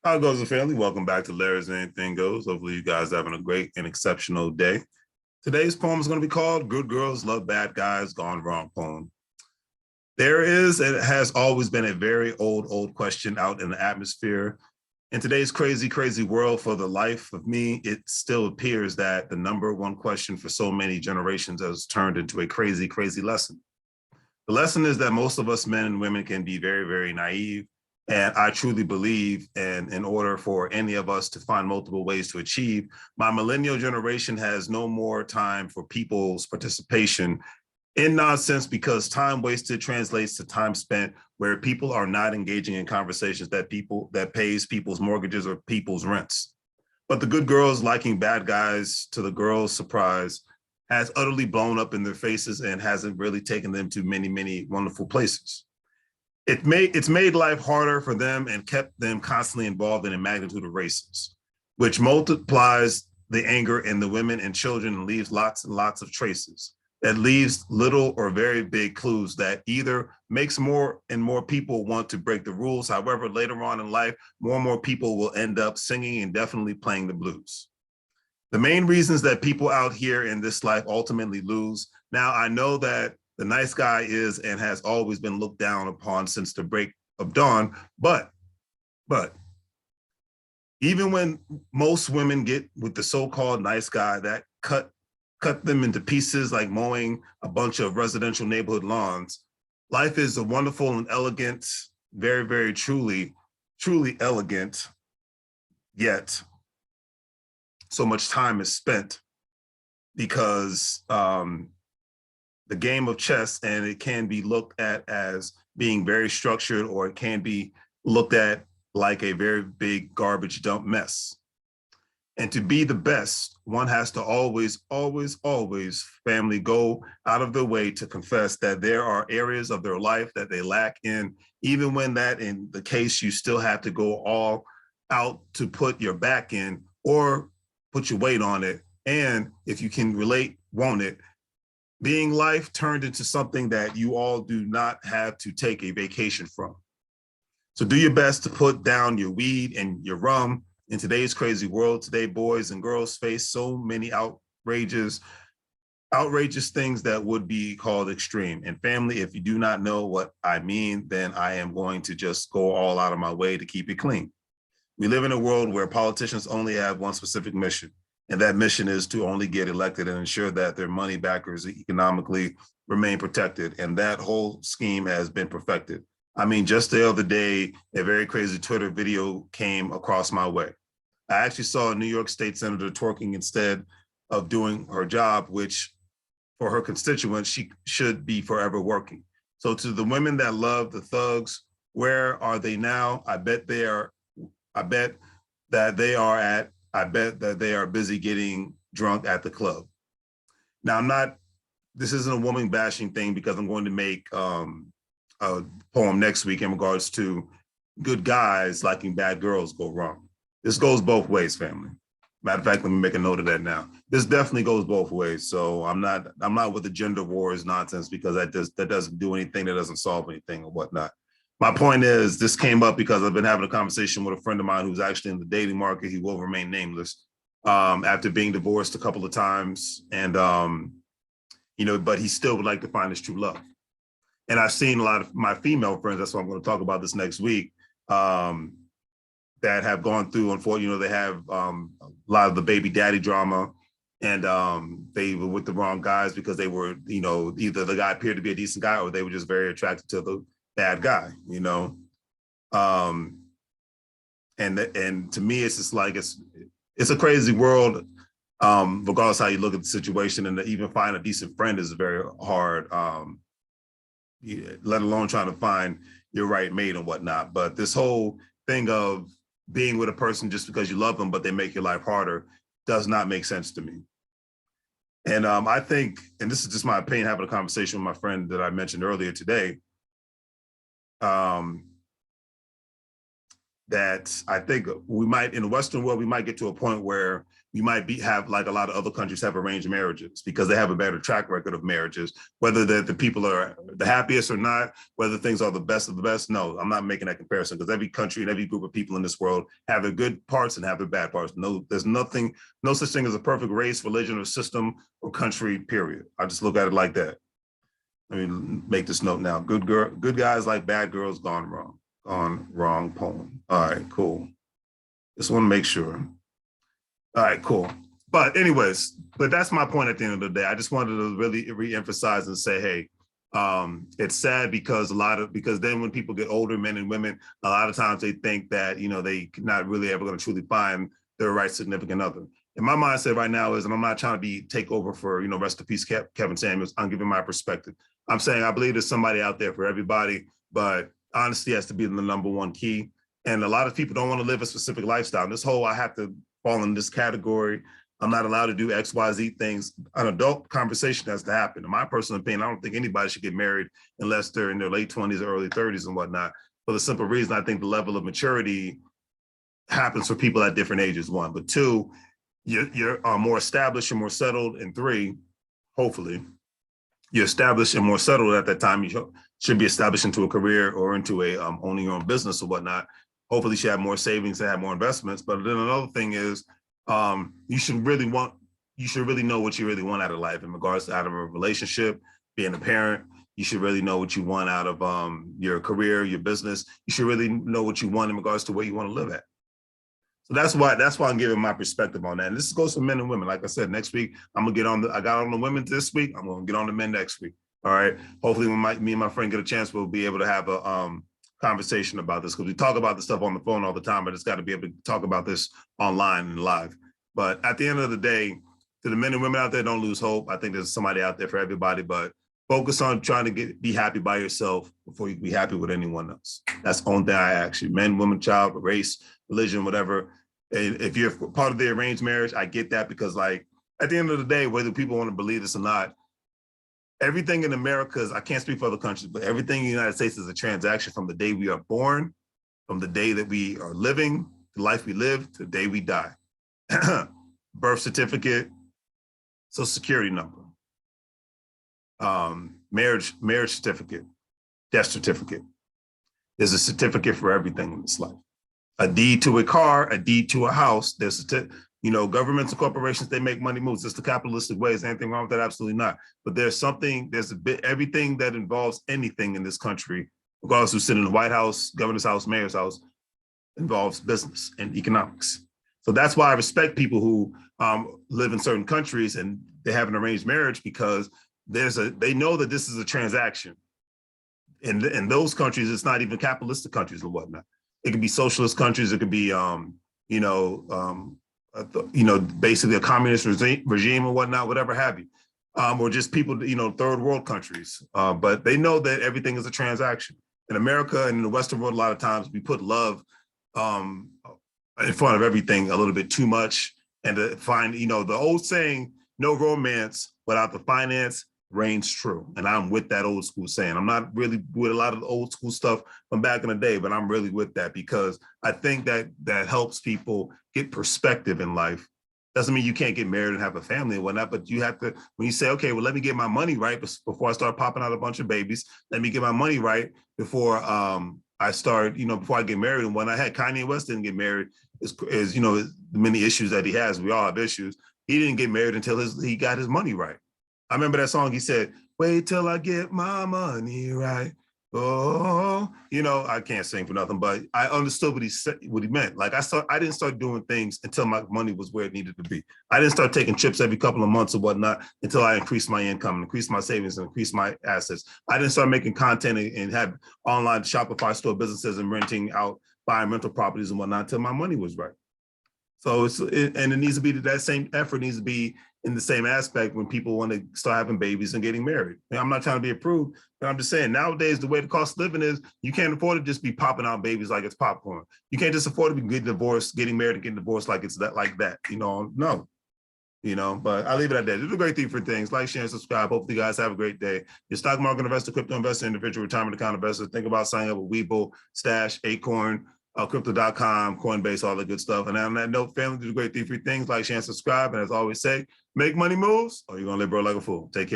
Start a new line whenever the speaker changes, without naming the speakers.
How goes the family? Welcome back to Larry's Anything Goes. Hopefully you guys are having a great and exceptional day. Today's poem is going to be called Good Girls Love Bad Guys Gone Wrong poem. There is, and it has always been a very old question out in the atmosphere. In today's crazy world, for the life of me, it still appears that the number one question for so many generations has turned into a crazy lesson. The lesson is that most of us men and women can be very naive. And I truly believe, and in order for any of us to find multiple ways to achieve, my millennial generation has no more time for people's participation in nonsense, because time wasted translates to time spent where people are not engaging in conversations that pays people's mortgages or people's rents. But the good girls liking bad guys, to the girls' surprise, has utterly blown up in their faces and hasn't really taken them to many wonderful places. It's made life harder for them and kept them constantly involved in a magnitude of races, which multiplies the anger in the women and children and leaves lots and lots of traces. That leaves little or very big clues that either makes more and more people want to break the rules. However, later on in life, more and more people will end up singing and definitely playing the blues. The main reasons that people out here in this life ultimately lose. Now, I know that the nice guy is and has always been looked down upon since the break of dawn, but even when most women get with the so-called nice guy, that cut them into pieces like mowing a bunch of residential neighborhood lawns. Life is a wonderful and elegant, very truly elegant, yet so much time is spent because the game of chess, and it can be looked at as being very structured, or it can be looked at like a very big garbage dump mess. And to be the best, one has to always, family, go out of their way to confess that there are areas of their life that they lack in, even when that in the case, you still have to go all out to put your back in or put your weight on it. And if you can relate, won't it? Being life turned into something that you all do not have to take a vacation from. So do your best to put down your weed and your rum. In today's crazy world, today boys and girls face so many outrageous things that would be called extreme. And family, if you do not know what I mean, then I am going to just go all out of my way to keep it clean. We live in a world where politicians only have one specific mission, and that mission is to only get elected and ensure that their money backers economically remain protected. And that whole scheme has been perfected. I mean, just the other day, a very crazy Twitter video came across my way. I actually saw a New York State Senator twerking instead of doing her job, which for her constituents, she should be forever working. So to the women that love the thugs, where are they now? I bet that they are busy getting drunk at the club. Now, this isn't a woman bashing thing, because I'm going to make a poem next week in regards to good guys liking bad girls go wrong. This goes both ways, family. Matter of fact, let me make a note of that now. This definitely goes both ways. So I'm not with the gender wars nonsense, because that doesn't do anything, that doesn't solve anything or whatnot. My point is, this came up because I've been having a conversation with a friend of mine who's actually in the dating market. He will remain nameless, after being divorced a couple of times. And, but he still would like to find his true love. And I've seen a lot of my female friends, that's why I'm going to talk about this next week, that have gone through, unfortunately, they have a lot of the baby daddy drama, and they were with the wrong guys because they were, either the guy appeared to be a decent guy or they were just very attracted to the bad guy, and to me, it's just like, it's a crazy world, regardless how you look at the situation, and to even find a decent friend is very hard, let alone trying to find your right mate and whatnot. But this whole thing of being with a person just because you love them, but they make your life harder, does not make sense to me. And I think, and this is just my opinion, having a conversation with my friend that I mentioned earlier today, that I think we might, in the Western world, we might get to a point where you might have like a lot of other countries have arranged marriages because they have a better track record of marriages, whether the people are the happiest or not, whether things are the best of the best. No, I'm not making that comparison because every country and every group of people in this world have their good parts and have their bad parts. No, there's no such thing as a perfect race, religion, or system or country, period. I just look at it like that. Let me make this note now. Good guys like bad girls gone wrong. Gone wrong poem. All right, cool. Just want to make sure. All right, cool. But anyways, that's my point at the end of the day. I just wanted to really re-emphasize and say, hey, it's sad because because then when people get older, men and women, a lot of times they think that, they not really ever going to truly find their right significant other. And my mindset right now is, and I'm not trying to take over for, rest in peace, Kevin Samuels. I'm giving my perspective. I'm saying I believe there's somebody out there for everybody, but honesty has to be the number one key. And a lot of people don't want to live a specific lifestyle. This whole, I have to fall in this category. I'm not allowed to do X, Y, Z things. An adult conversation has to happen. In my personal opinion, I don't think anybody should get married unless they're in their late 20s or early 30s and whatnot. For the simple reason, I think the level of maturity happens for people at different ages, one. But two, you're more established and more settled. And three, hopefully, you're established and more settled at that time. You should be established into a career or into a owning your own business or whatnot. Hopefully, you should have more savings and have more investments. But then another thing is, you should really know what you really want out of life in regards to out of a relationship, being a parent. You should really know what you want out of your career, your business. You should really know what you want in regards to where you want to live at. So that's why I'm giving my perspective on that. And this goes for men and women. Like I said, next week, I got on the women this week. I'm going to get on the men next week. All right. Hopefully when me and my friend get a chance, we'll be able to have a conversation about this, because we talk about this stuff on the phone all the time, but it's got to be able to talk about this online and live. But at the end of the day, to the men and women out there, don't lose hope. I think there's somebody out there for everybody, but focus on trying to be happy by yourself before you can be happy with anyone else. That's the only thing I ask you. Men, women, child, race, religion, whatever. And if you're part of the arranged marriage, I get that, because like at the end of the day, whether people want to believe this or not, everything in America is, I can't speak for other countries, but everything in the United States is a transaction from the day we are born, from the day that we are living, the life we live, to the day we die. Birth certificate, social security number, marriage certificate, death certificate. There's a certificate for everything in this life. A deed to a car, a deed to a house. There's governments and corporations, they make money moves. It's the capitalistic way. Is anything wrong with that? Absolutely not. But everything that involves anything in this country, regardless of who's sitting in the White House, governor's house, mayor's house, involves business and economics. So that's why I respect people who live in certain countries and they have an arranged marriage, because they know that this is a transaction. In those countries, it's not even capitalistic countries or whatnot. It could be socialist countries. It could be, basically a communist regime or whatnot, whatever have you, or just people, third world countries. But they know that everything is a transaction. In America and in the Western world, a lot of times we put love in front of everything a little bit too much. And to find, the old saying, no romance without the finance reigns true. And I'm with that old school saying. I'm not really with a lot of the old school stuff from back in the day, but I'm really with that, because I think that helps people get perspective in life. Doesn't mean you can't get married and have a family and whatnot, but you have to, when you say, okay, well, let me get my money right before I start popping out a bunch of babies. Let me get my money right before I start, before I get married and whatnot. Kanye West didn't get married, as the many issues that he has. We all have issues. He didn't get married until he got his money right. I remember that song. He said, "Wait till I get my money right." Oh, I can't sing for nothing, but I understood what he meant. Like I didn't start doing things until my money was where it needed to be. I didn't start taking trips every couple of months or whatnot until I increased my income, increased my savings, and increased my assets. I didn't start making content and have online Shopify store businesses and renting out, buying rental properties and whatnot until my money was right. So it needs to be, that same effort needs to be in the same aspect when people want to start having babies and getting married. I'm not trying to be approved, but I'm just saying nowadays, the way the cost of living is, you can't afford to just be popping out babies like it's popcorn. You can't just afford to be getting divorced, getting married and getting divorced like it's like that, no. But I leave it at that. Do the great thing for things. Like, share, and subscribe. Hopefully you guys have a great day. Your stock market investor, crypto investor, individual retirement account investor, think about signing up with WEBULL, Stash, Acorn, Crypto.com, Coinbase, all the good stuff. And on that note, family, do the great 3 free things, like, share, and subscribe. And as I always say, make money moves, or you're going to live, bro, like a fool. Take care.